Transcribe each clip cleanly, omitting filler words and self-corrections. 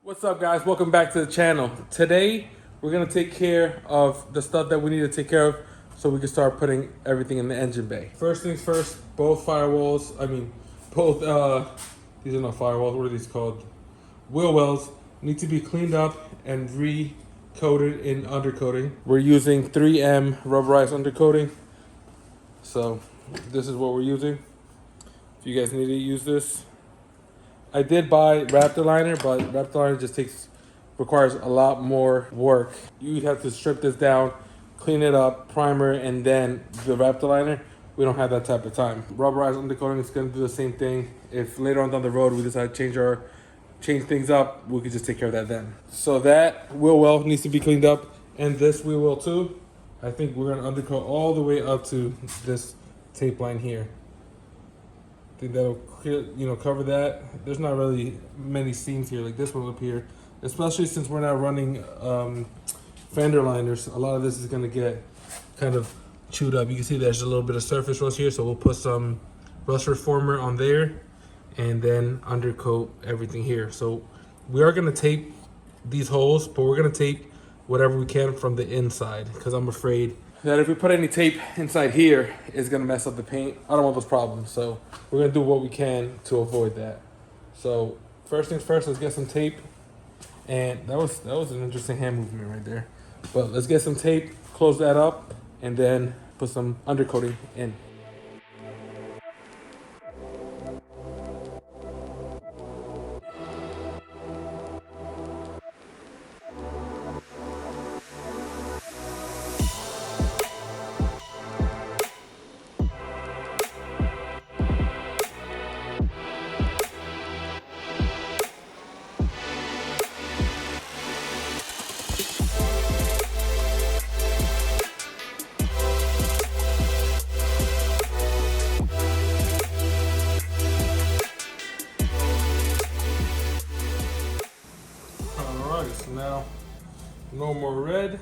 What's up, guys? Welcome back to the channel. Today we're gonna take care of the stuff that we need to take care of so we can start putting everything in the engine bay. First things first, both firewalls, both these are not firewalls, what are these called? Wheel wells need to be cleaned up and re-coated in undercoating. We're using 3M rubberized undercoating. So this is what we're using. If you guys need to use this. I did buy Raptor liner, but Raptor liner just requires a lot more work. You have to strip this down, clean it up, primer, and then the Raptor liner. We don't have that type of time. Rubberized undercoating is gonna do the same thing. If later on down the road we decide to change things up, we could just take care of that then. So that wheel well needs to be cleaned up, and this wheel well too. I think we're gonna undercoat all the way up to this tape line here. I think that'll cover that. There's not really many seams here like this one up here, especially since we're not running fender liners. A lot of this is gonna get kind of chewed up. You can see there's a little bit of surface rust here, so we'll put some rust reformer on there and then undercoat everything here. So we are gonna tape these holes, but we're gonna tape whatever we can from the inside because I'm afraid that if we put any tape inside here, it's gonna mess up the paint. I don't want those problems, so we're gonna do what we can to avoid that. So first things first, let's get some tape. And that was an interesting hand movement right there. But let's get some tape, close that up, and then put some undercoating in. So now, no more red,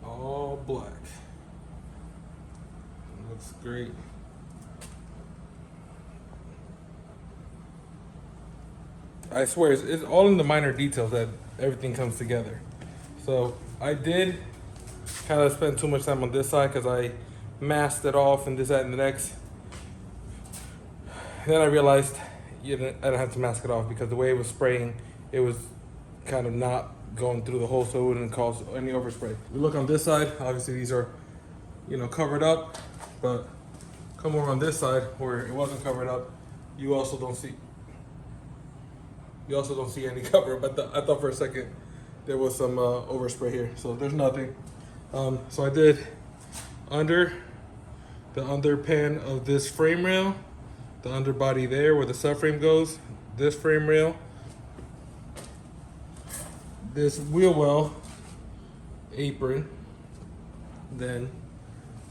all black. Looks great. I swear, it's all in the minor details that everything comes together. So I did kind of spend too much time on this side because I masked it off and this, that, and the next. Then I realized I don't have to mask it off because the way it was spraying, it was kind of not going through the hole, so it wouldn't cause any overspray. We look on this side, obviously these are covered up, but come over on this side where it wasn't covered up, you also don't see any cover. But I thought for a second there was some overspray here, so there's nothing. So I did under the underpan of this frame rail, the underbody there where the subframe goes, this frame rail, this wheel well apron. Then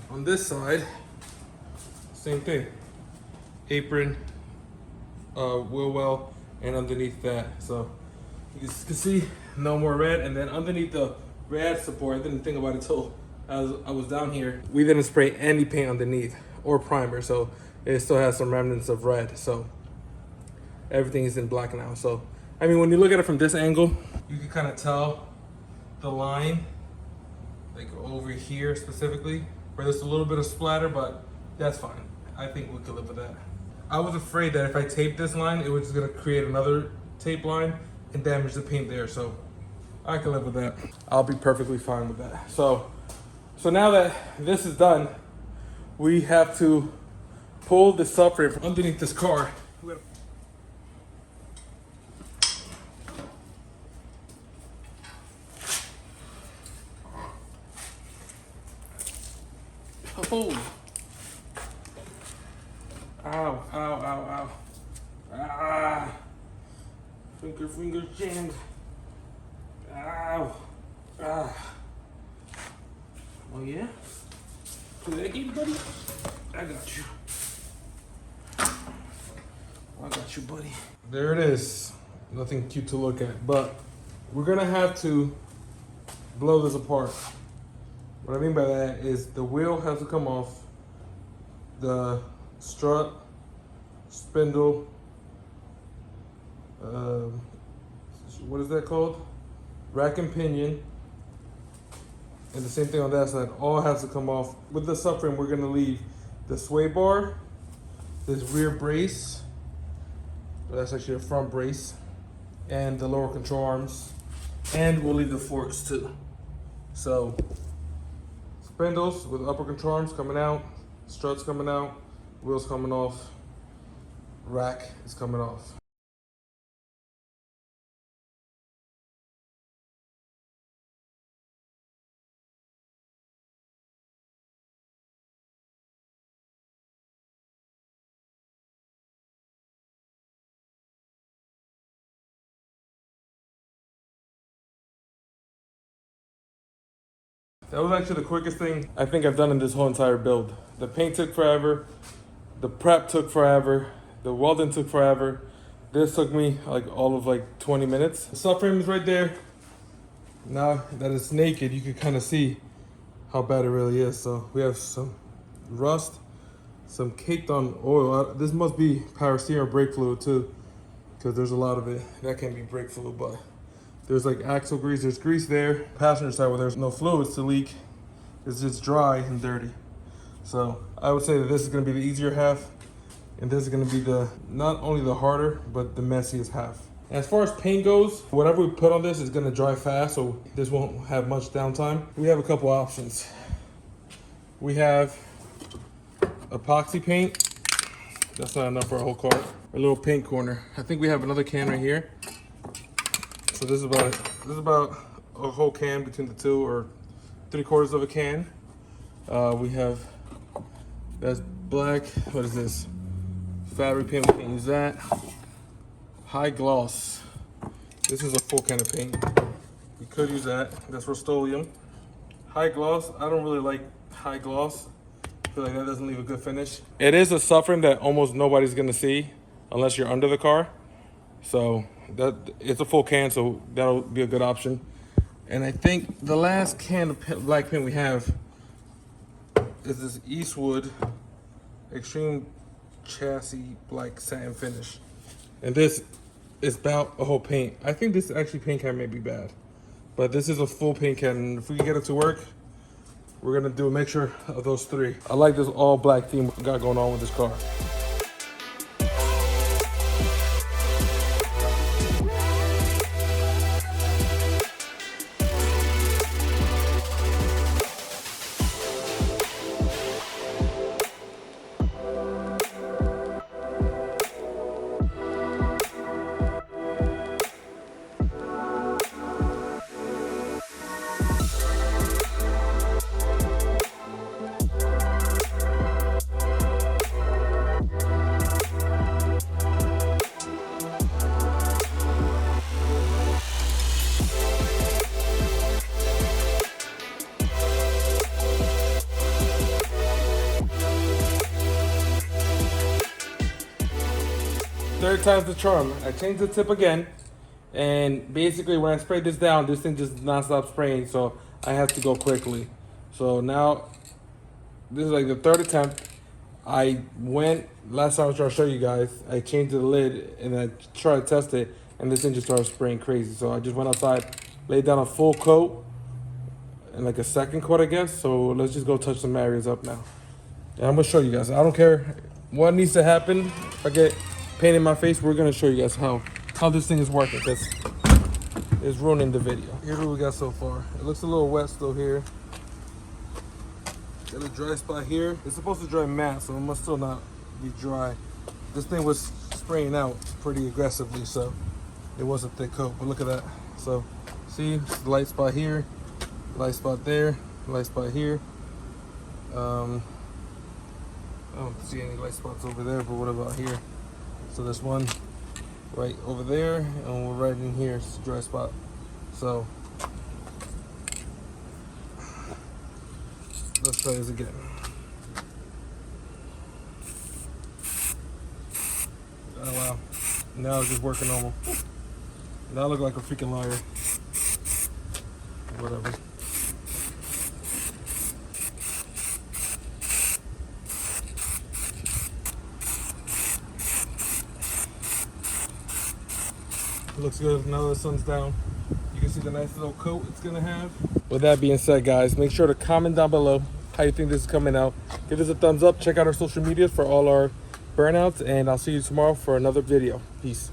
on this side, same thing, apron, wheel well, and underneath that. So you can see no more red. And then underneath the red support, I didn't think about it till I was down here. We didn't spray any paint underneath or primer, so it still has some remnants of red. So everything is in black now. So I mean, when you look at it from this angle, you can kind of tell the line, like over here specifically, where there's a little bit of splatter, but that's fine. I think we could live with that. I was afraid that if I taped this line, it was just gonna create another tape line and damage the paint there. So I can live with that. I'll be perfectly fine with that. So now that this is done, we have to pull the subframe from underneath this car. Oh. Ow, ow, ow, ow. Ah. Finger jammed. Ow. Ah. Oh yeah? So that get you, buddy? I got you. I got you, buddy. There it is. Nothing cute to look at, but we're gonna have to blow this apart. What I mean by that is the wheel has to come off, the strut, spindle, what is that called? Rack and pinion. And the same thing on that side. All has to come off. With the subframe, we're gonna leave the sway bar, this rear brace, that's actually a front brace, and the lower control arms, and we'll leave the forks too. So spindles with upper control arms coming out, struts coming out, wheels coming off, rack is coming off. That was actually the quickest thing I think I've done in this whole entire build. The paint took forever, the prep took forever, the welding took forever. This took me like all of like 20 minutes. The subframe is right there. Now that it's naked, you can kind of see how bad it really is. So we have some rust, some caked on oil. This must be power steering or brake fluid too, because there's a lot of it. That can't be brake fluid, but there's like axle grease, there's grease there. Passenger side where there's no fluids to leak, it's just dry and dirty. So I would say that this is gonna be the easier half, and this is gonna be the, not only the harder, but the messiest half. As far as paint goes, whatever we put on this is gonna dry fast, so this won't have much downtime. We have a couple options. We have epoxy paint. That's not enough for a whole car. A little paint corner. I think we have another can right here. So this is about a whole can between the two, or 3/4 of a can. We have, that's black, what is this? Fabric paint, we can use that. High gloss. This is a full can of paint. We could use that, that's Rust-Oleum. High gloss, I don't really like high gloss. I feel like that doesn't leave a good finish. It is a subframe that almost nobody's gonna see unless you're under the car. So that it's a full can, so that'll be a good option. And I think the last can of black paint we have is this Eastwood Extreme Chassis Black Satin Finish. And this is about a whole paint. I think this actually paint can may be bad, but this is a full paint can. And if we can get it to work, we're gonna do a mixture of those three. I like this all black theme we got going on with this car. Third time's the charm. I changed the tip again, and basically when I sprayed this down, this thing just non-stop spraying, so I have to go quickly. So now, this is like the third attempt. I went, last time I was trying to show you guys, I changed the lid and I tried to test it, and this thing just started spraying crazy. So I just went outside, laid down a full coat, and like a second coat, I guess. So let's just go touch some areas up now. And I'm gonna show you guys. I don't care what needs to happen. If I get paint in my face, we're gonna show you guys how this thing is working, because it's ruining the video. Here's what we got so far. It looks a little wet still here. Got a dry spot here. It's supposed to dry matte, so it must still not be dry. This thing was spraying out pretty aggressively, so it was a thick coat, but look at that. So see, the light spot here, light spot there, light spot here. I don't see any light spots over there, but what about here? So there's one right over there, and we're right in here, it's a dry spot. So let's try this again. Oh wow, now it's just working normal. Now I look like a freaking liar. Whatever. It looks good now that the sun's down. You can see the nice little coat it's gonna have. With that being said, guys, make sure to comment down below how you think this is coming out. Give us a thumbs up. Check out our social media for all our burnouts, and I'll see you tomorrow for another video. Peace.